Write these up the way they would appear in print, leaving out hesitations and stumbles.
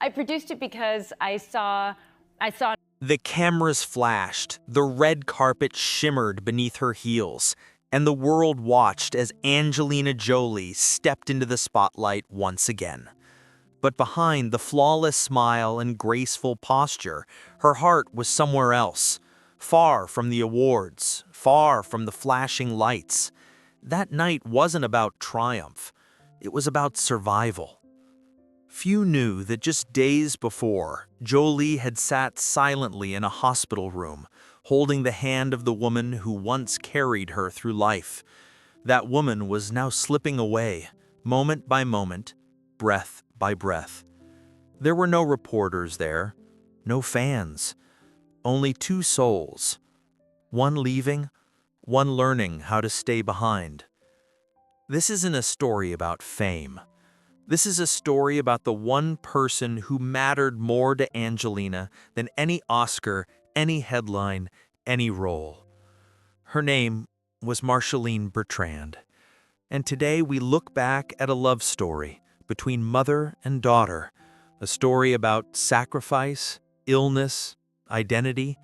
I produced it because I saw. The cameras flashed, the red carpet shimmered beneath her heels, and the world watched as Angelina Jolie stepped into the spotlight once again. But behind the flawless smile and graceful posture, her heart was somewhere else, far from the awards, far from the flashing lights. That night wasn't about triumph, it was about survival. Few knew that just days before, Jolie had sat silently in a hospital room, holding the hand of the woman who once carried her through life. That woman was now slipping away, moment by moment, breath by breath. There were no reporters there, no fans, only two souls, one leaving, one learning how to stay behind. This isn't a story about fame. This is a story about the one person who mattered more to Angelina than any Oscar, any headline, any role. Her name was Marcheline Bertrand. And today we look back at a love story between mother and daughter, a story about sacrifice, illness, identity,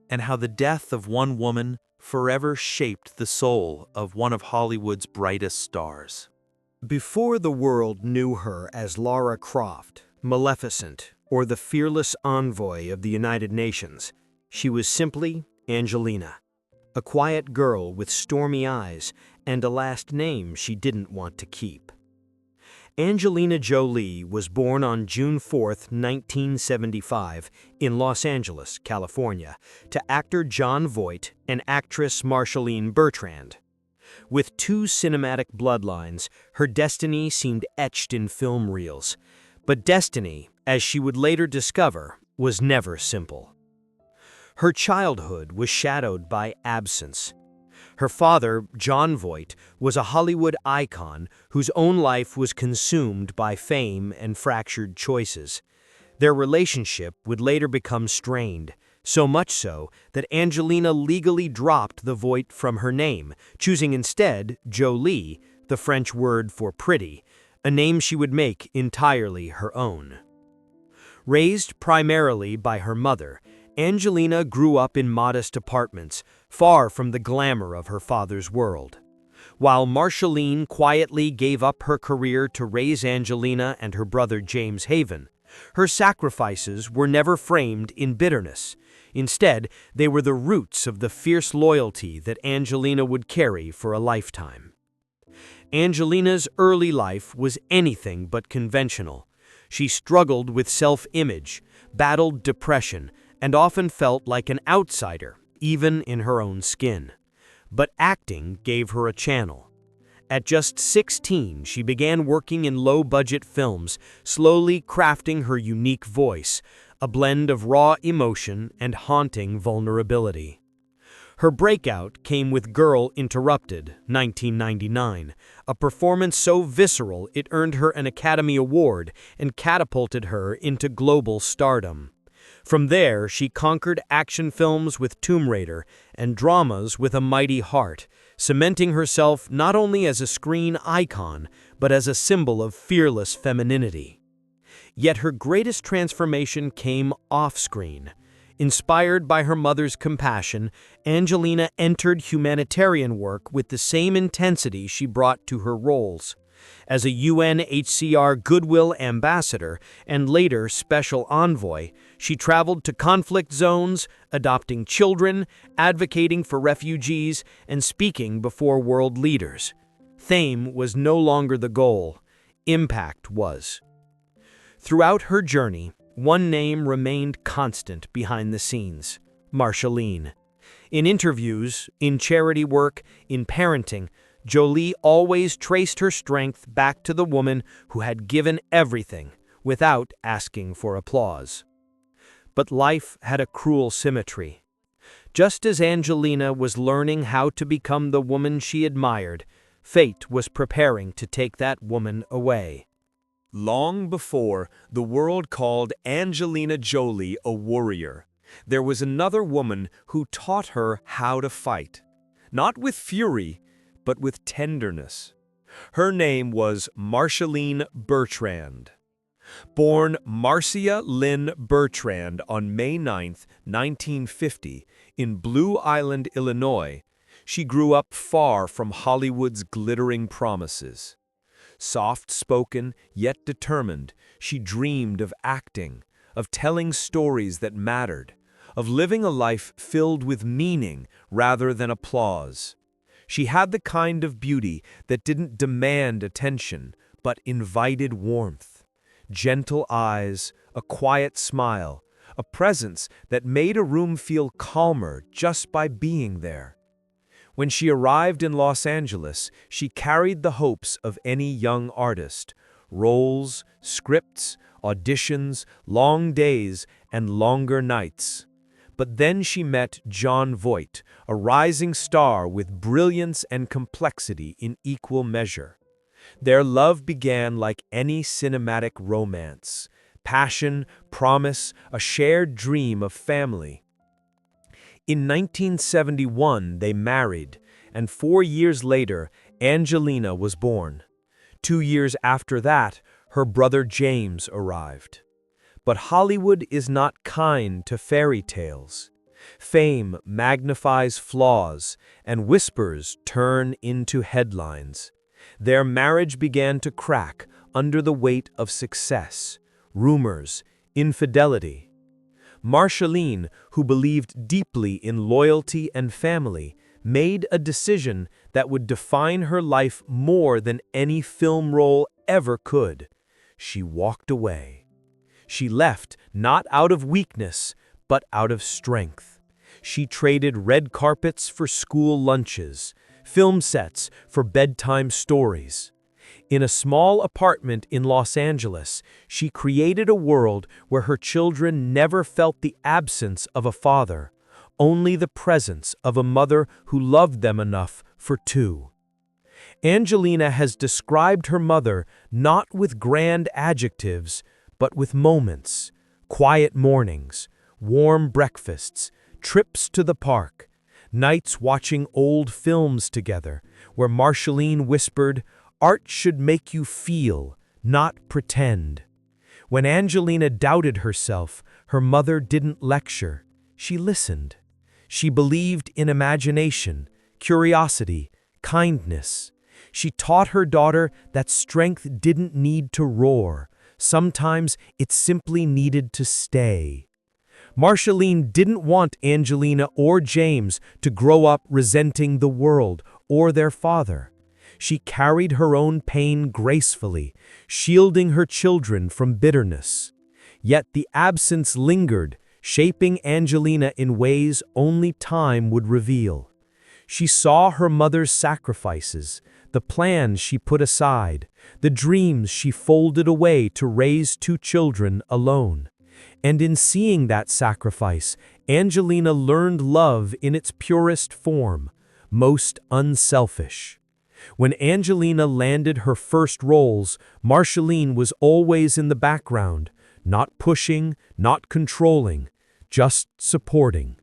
and how the death of one woman forever shaped the soul of one of Hollywood's brightest stars. Before the world knew her as Lara Croft, Maleficent, or the fearless envoy of the United Nations, she was simply Angelina, a quiet girl with stormy eyes and a last name she didn't want to keep. Angelina Jolie was born on June 4, 1975, in Los Angeles, California, to actor Jon Voight and actress Marcheline Bertrand. With two cinematic bloodlines, her destiny seemed etched in film reels. But destiny, as she would later discover, was never simple. Her childhood was shadowed by absence. Her father, Jon Voight, was a Hollywood icon whose own life was consumed by fame and fractured choices. Their relationship would later become strained, so much so that Angelina legally dropped the Voight from her name, choosing instead Jolie, the French word for pretty, a name she would make entirely her own. Raised primarily by her mother, Angelina grew up in modest apartments, far from the glamour of her father's world. While Marcheline quietly gave up her career to raise Angelina and her brother James Haven, her sacrifices were never framed in bitterness. Instead, they were the roots of the fierce loyalty that Angelina would carry for a lifetime. Angelina's early life was anything but conventional. She struggled with self-image, battled depression, and often felt like an outsider, even in her own skin. But acting gave her a channel. At just 16, she began working in low-budget films, slowly crafting her unique voice, a blend of raw emotion and haunting vulnerability. Her breakout came with Girl Interrupted, 1999, a performance so visceral it earned her an Academy Award and catapulted her into global stardom. From there, she conquered action films with Tomb Raider and dramas with A Mighty Heart, cementing herself not only as a screen icon, but as a symbol of fearless femininity. Yet her greatest transformation came off-screen. Inspired by her mother's compassion, Angelina entered humanitarian work with the same intensity she brought to her roles. As a UNHCR Goodwill Ambassador and later Special Envoy, she traveled to conflict zones, adopting children, advocating for refugees, and speaking before world leaders. Fame was no longer the goal. Impact was. Throughout her journey, one name remained constant behind the scenes: Marcheline. In interviews, in charity work, in parenting, Jolie always traced her strength back to the woman who had given everything without asking for applause. But life had a cruel symmetry. Just as Angelina was learning how to become the woman she admired, fate was preparing to take that woman away. Long before the world called Angelina Jolie a warrior, there was another woman who taught her how to fight, not with fury, but with tenderness. Her name was Marcheline Bertrand. Born Marcheline Bertrand on May 9, 1950, in Blue Island, Illinois, she grew up far from Hollywood's glittering promises. Soft-spoken, yet determined, she dreamed of acting, of telling stories that mattered, of living a life filled with meaning rather than applause. She had the kind of beauty that didn't demand attention, but invited warmth. Gentle eyes, a quiet smile, a presence that made a room feel calmer just by being there. When she arrived in Los Angeles, she carried the hopes of any young artist: roles, scripts, auditions, long days, and longer nights. But then she met Jon Voight, a rising star with brilliance and complexity in equal measure. Their love began like any cinematic romance: passion, promise, a shared dream of family. In 1971, they married, and 4 years later, Angelina was born. 2 years after that, her brother James arrived. But Hollywood is not kind to fairy tales. Fame magnifies flaws, and whispers turn into headlines. Their marriage began to crack under the weight of success, rumors, infidelity. Marcheline, who believed deeply in loyalty and family, made a decision that would define her life more than any film role ever could. She walked away. She left not out of weakness, but out of strength. She traded red carpets for school lunches, film sets for bedtime stories. In a small apartment in Los Angeles, she created a world where her children never felt the absence of a father, only the presence of a mother who loved them enough for two. Angelina has described her mother not with grand adjectives, but with moments: quiet mornings, warm breakfasts, trips to the park, nights watching old films together, where Marcheline whispered, "Art should make you feel, not pretend." When Angelina doubted herself, her mother didn't lecture. She listened. She believed in imagination, curiosity, kindness. She taught her daughter that strength didn't need to roar. Sometimes it simply needed to stay. Marcheline didn't want Angelina or James to grow up resenting the world or their father. She carried her own pain gracefully, shielding her children from bitterness. Yet the absence lingered, shaping Angelina in ways only time would reveal. She saw her mother's sacrifices, the plans she put aside, the dreams she folded away to raise two children alone. And in seeing that sacrifice, Angelina learned love in its purest form, most unselfish. When Angelina landed her first roles, Marcheline was always in the background, not pushing, not controlling, just supporting.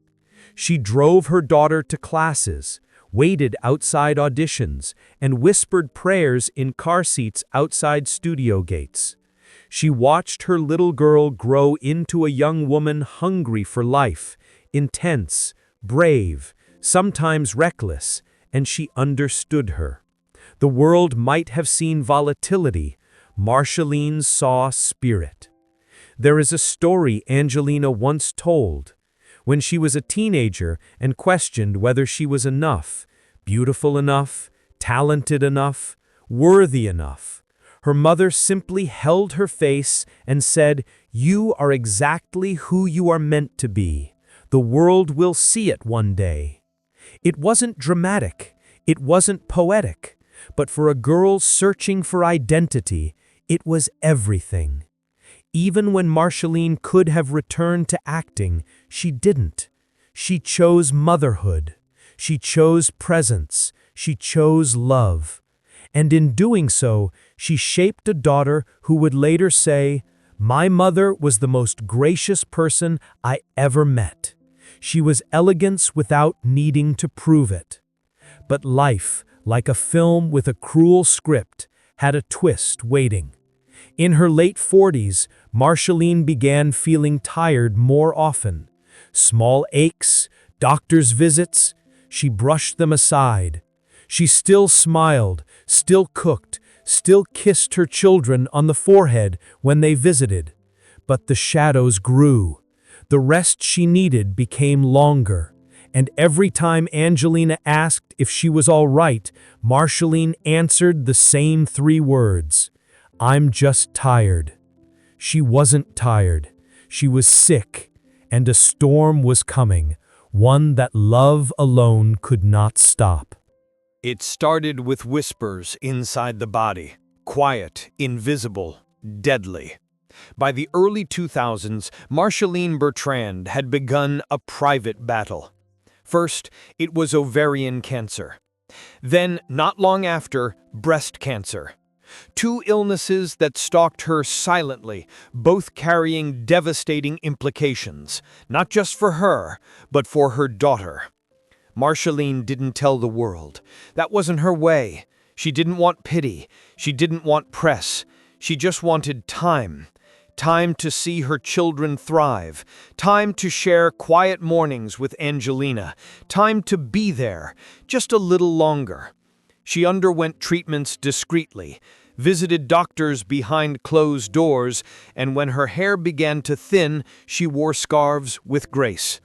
She drove her daughter to classes, waited outside auditions, and whispered prayers in car seats outside studio gates. She watched her little girl grow into a young woman hungry for life, intense, brave, sometimes reckless, and she understood her. The world might have seen volatility. Marcheline saw spirit. There is a story Angelina once told. When she was a teenager and questioned whether she was enough, beautiful enough, talented enough, worthy enough, her mother simply held her face and said, "You are exactly who you are meant to be. The world will see it one day." It wasn't dramatic. It wasn't poetic. But for a girl searching for identity, it was everything. Even when Marcheline could have returned to acting, she didn't. She chose motherhood. She chose presence. She chose love. And in doing so, she shaped a daughter who would later say, "My mother was the most gracious person I ever met. She was elegance without needing to prove it." But life, like a film with a cruel script, had a twist waiting. In her late 40s, Marcheline began feeling tired more often. Small aches, doctor's visits, she brushed them aside. She still smiled, still cooked, still kissed her children on the forehead when they visited. But the shadows grew. The rest she needed became longer. And every time Angelina asked if she was all right, Marcheline answered the same 3 words: "I'm just tired." She wasn't tired. She was sick, and a storm was coming, one that love alone could not stop. It started with whispers inside the body, quiet, invisible, deadly. By the early 2000s, Marcheline Bertrand had begun a private battle. First, it was ovarian cancer. Then, not long after, breast cancer. 2 illnesses that stalked her silently, both carrying devastating implications, not just for her, but for her daughter. Marcheline didn't tell the world. That wasn't her way. She didn't want pity. She didn't want press. She just wanted time. Time to see her children thrive. Time to share quiet mornings with Angelina. Time to be there, just a little longer. She underwent treatments discreetly, visited doctors behind closed doors, and when her hair began to thin, she wore scarves with grace.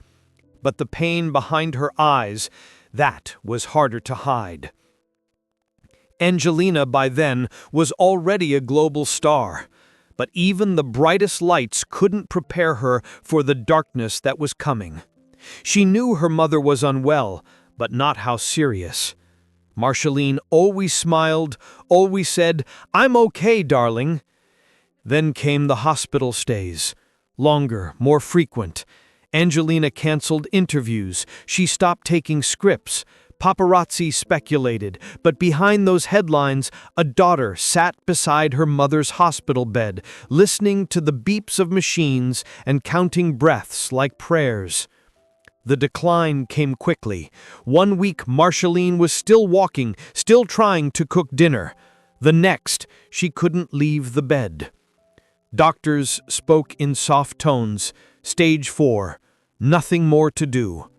But the pain behind her eyes, that was harder to hide. Angelina, by then, was already a global star. But even the brightest lights couldn't prepare her for the darkness that was coming. She knew her mother was unwell, but not how serious. Marcheline always smiled, always said, "I'm okay, darling." Then came the hospital stays. Longer, more frequent. Angelina canceled interviews. She stopped taking scripts. Paparazzi speculated, but behind those headlines, a daughter sat beside her mother's hospital bed, listening to the beeps of machines and counting breaths like prayers. The decline came quickly. 1 week, Marcheline was still walking, still trying to cook dinner. The next, she couldn't leave the bed. Doctors spoke in soft tones. Stage 4. Nothing more to do.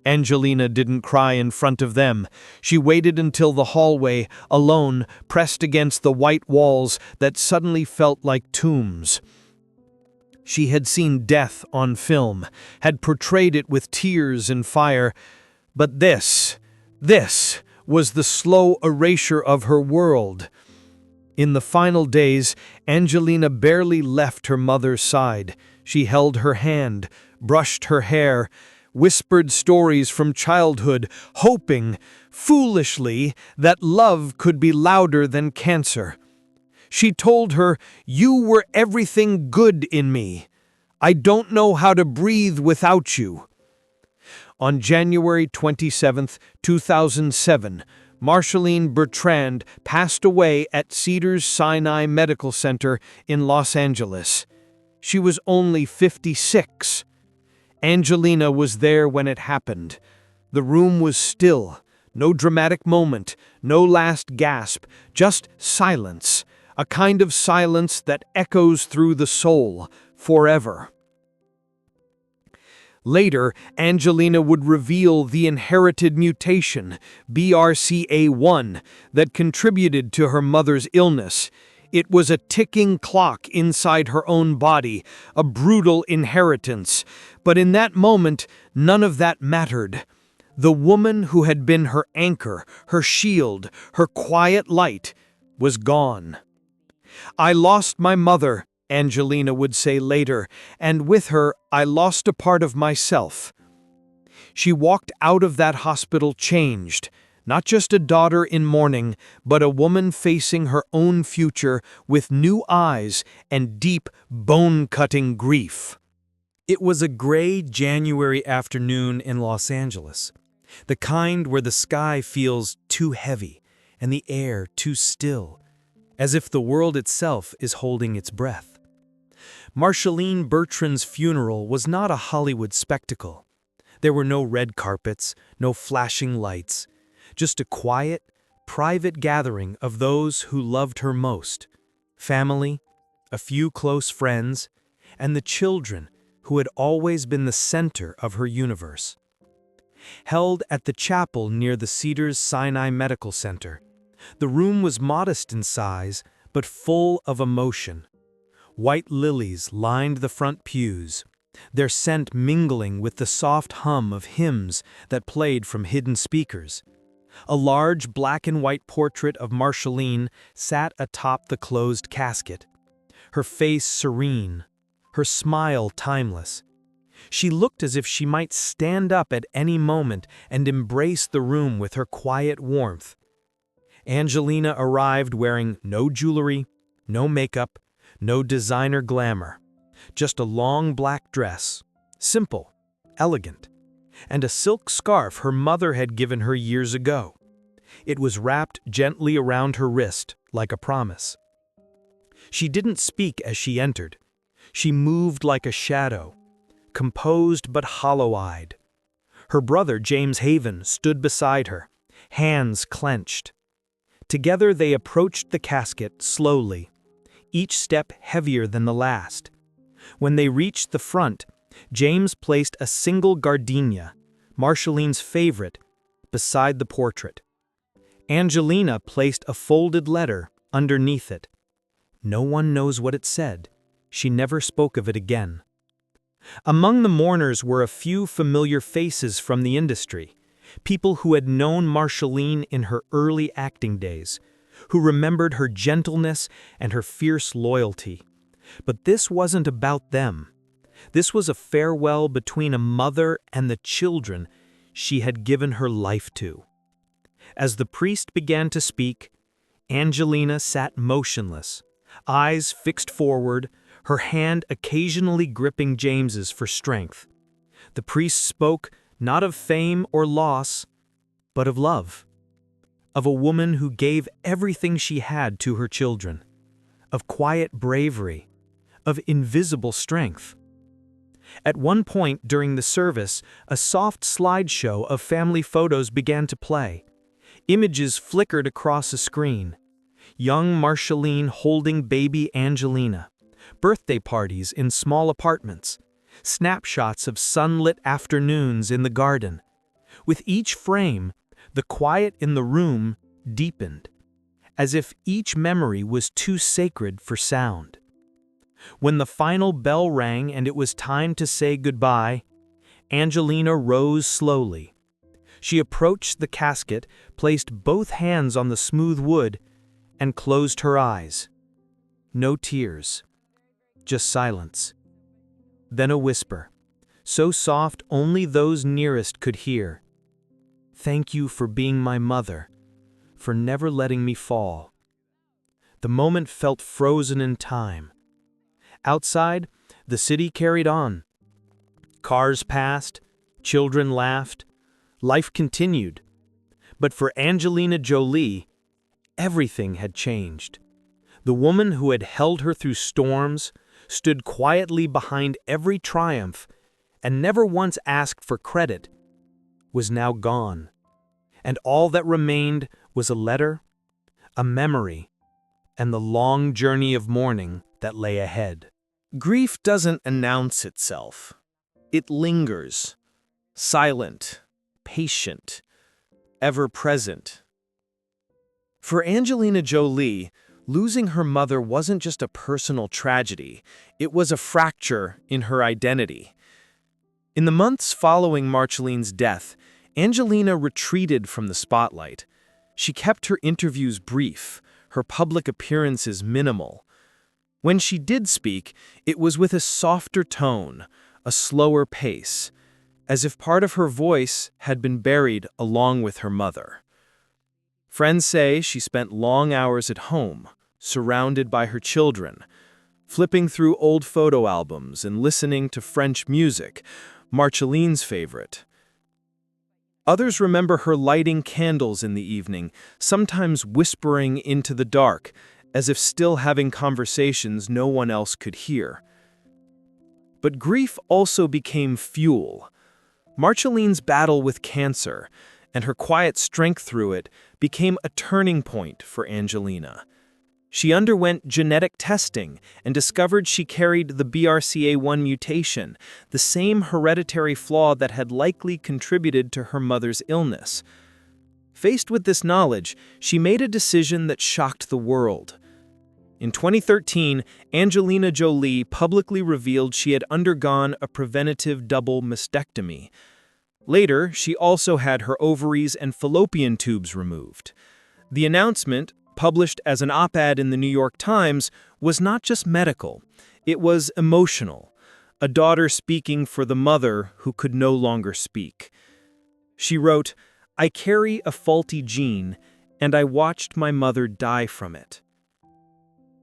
Angelina didn't cry in front of them. She waited until the hallway, alone, pressed against the white walls that suddenly felt like tombs. She had seen death on film, had portrayed it with tears and fire, but this was the slow erasure of her world. In the final days, Angelina barely left her mother's side. She held her hand, brushed her hair, whispered stories from childhood, hoping, foolishly, that love could be louder than cancer. She told her, "You were everything good in me. I don't know how to breathe without you." On January 27, 2007, Marcheline Bertrand passed away at Cedars-Sinai Medical Center in Los Angeles. She was only 56. Angelina was there when it happened. The room was still. No dramatic moment, no last gasp, just silence. A kind of silence that echoes through the soul, forever. Later, Angelina would reveal the inherited mutation, BRCA1, that contributed to her mother's illness. It was a ticking clock inside her own body, a brutal inheritance. But in that moment, none of that mattered. The woman who had been her anchor, her shield, her quiet light, was gone. "I lost my mother," Angelina would say later, "and with her, I lost a part of myself." She walked out of that hospital changed. Not just a daughter in mourning, but a woman facing her own future with new eyes and deep, bone-cutting grief. It was a gray January afternoon in Los Angeles, the kind where the sky feels too heavy and the air too still, as if the world itself is holding its breath. Marcheline Bertrand's funeral was not a Hollywood spectacle. There were no red carpets, no flashing lights, just a quiet, private gathering of those who loved her most: family, a few close friends, and the children who had always been the center of her universe. Held at the chapel near the Cedars Sinai Medical Center, the room was modest in size but full of emotion. White lilies lined the front pews, their scent mingling with the soft hum of hymns that played from hidden speakers. A large black and white portrait of Marcheline sat atop the closed casket, her face serene, her smile timeless. She looked as if she might stand up at any moment and embrace the room with her quiet warmth. Angelina arrived wearing no jewelry, no makeup, no designer glamour, just a long black dress, simple, elegant, and a silk scarf her mother had given her years ago. It was wrapped gently around her wrist, like a promise. She didn't speak as she entered. She moved like a shadow, composed but hollow-eyed. Her brother, James Haven, stood beside her, hands clenched. Together they approached the casket slowly, each step heavier than the last. When they reached the front, James placed a single gardenia, Marcheline's favorite, beside the portrait. Angelina placed a folded letter underneath it. No one knows what it said. She never spoke of it again. Among the mourners were a few familiar faces from the industry, people who had known Marcheline in her early acting days, who remembered her gentleness and her fierce loyalty. But this wasn't about them. This was a farewell between a mother and the children she had given her life to. As the priest began to speak, Angelina sat motionless, eyes fixed forward, her hand occasionally gripping James's for strength. The priest spoke not of fame or loss, but of love, of a woman who gave everything she had to her children, of quiet bravery, of invisible strength. At one point during the service, a soft slideshow of family photos began to play. Images flickered across a screen. Young Marcheline holding baby Angelina, birthday parties in small apartments, snapshots of sunlit afternoons in the garden. With each frame, the quiet in the room deepened, as if each memory was too sacred for sound. When the final bell rang and it was time to say goodbye, Angelina rose slowly. She approached the casket, placed both hands on the smooth wood, and closed her eyes. No tears, just silence. Then a whisper, so soft only those nearest could hear. "Thank you for being my mother, for never letting me fall." The moment felt frozen in time. Outside, the city carried on. Cars passed, children laughed, life continued. But for Angelina Jolie, everything had changed. The woman who had held her through storms, stood quietly behind every triumph, and never once asked for credit, was now gone. And all that remained was a letter, a memory, and the long journey of mourning that lay ahead. Grief doesn't announce itself. It lingers, silent, patient, ever present. For Angelina Jolie, losing her mother wasn't just a personal tragedy, it was a fracture in her identity. In the months following Marcheline's death, Angelina retreated from the spotlight. She kept her interviews brief, her public appearances minimal. When she did speak, it was with a softer tone, a slower pace, as if part of her voice had been buried along with her mother. Friends say she spent long hours at home, surrounded by her children, flipping through old photo albums and listening to French music, Marcheline's favorite. Others remember her lighting candles in the evening, sometimes whispering into the dark, as if still having conversations no one else could hear. But grief also became fuel. Marcheline's battle with cancer, and her quiet strength through it, became a turning point for Angelina. She underwent genetic testing and discovered she carried the BRCA1 mutation, the same hereditary flaw that had likely contributed to her mother's illness. Faced with this knowledge, she made a decision that shocked the world. In 2013, Angelina Jolie publicly revealed she had undergone a preventative double mastectomy. Later, she also had her ovaries and fallopian tubes removed. The announcement, published as an op-ed in the New York Times, was not just medical, it was emotional. A daughter speaking for the mother who could no longer speak. She wrote, "I carry a faulty gene, and I watched my mother die from it."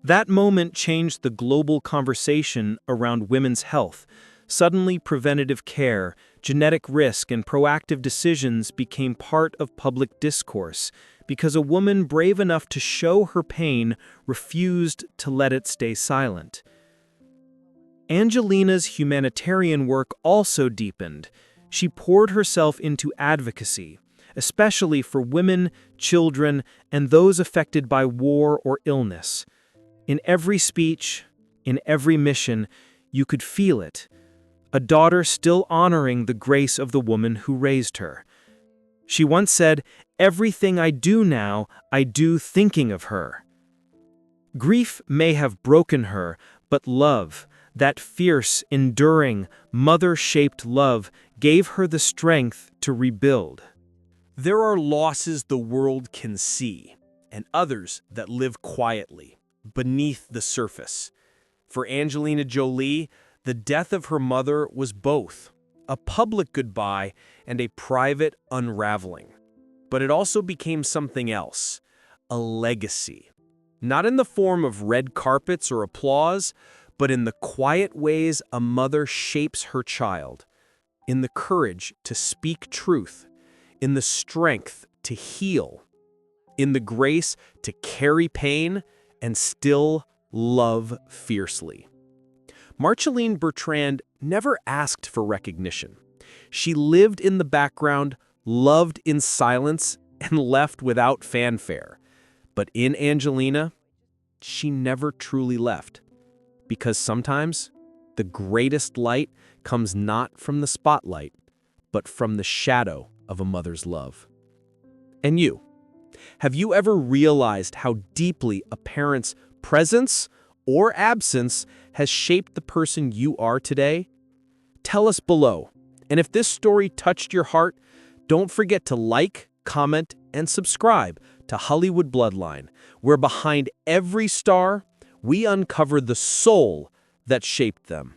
That moment changed the global conversation around women's health. Suddenly, preventative care, genetic risk, and proactive decisions became part of public discourse because a woman brave enough to show her pain refused to let it stay silent. Angelina's humanitarian work also deepened. She poured herself into advocacy, especially for women, children, and those affected by war or illness. In every speech, in every mission, you could feel it. A daughter still honoring the grace of the woman who raised her. She once said, "Everything I do now, I do thinking of her." Grief may have broken her, but love, that fierce, enduring, mother-shaped love, gave her the strength to rebuild. There are losses the world can see, and others that live quietly, beneath the surface. For Angelina Jolie, the death of her mother was both a public goodbye and a private unraveling. But it also became something else, a legacy. Not in the form of red carpets or applause, but in the quiet ways a mother shapes her child, in the courage to speak truth, in the strength to heal, in the grace to carry pain and still love fiercely. Marcheline Bertrand never asked for recognition. She lived in the background, loved in silence, and left without fanfare. But in Angelina, she never truly left. Because sometimes, the greatest light comes not from the spotlight, but from the shadow of a mother's love. And you? Have you ever realized how deeply a parent's presence or absence has shaped the person you are today? Tell us below. And if this story touched your heart, don't forget to like, comment, and subscribe to Hollywood Bloodline, where behind every star, we uncover the soul that shaped them.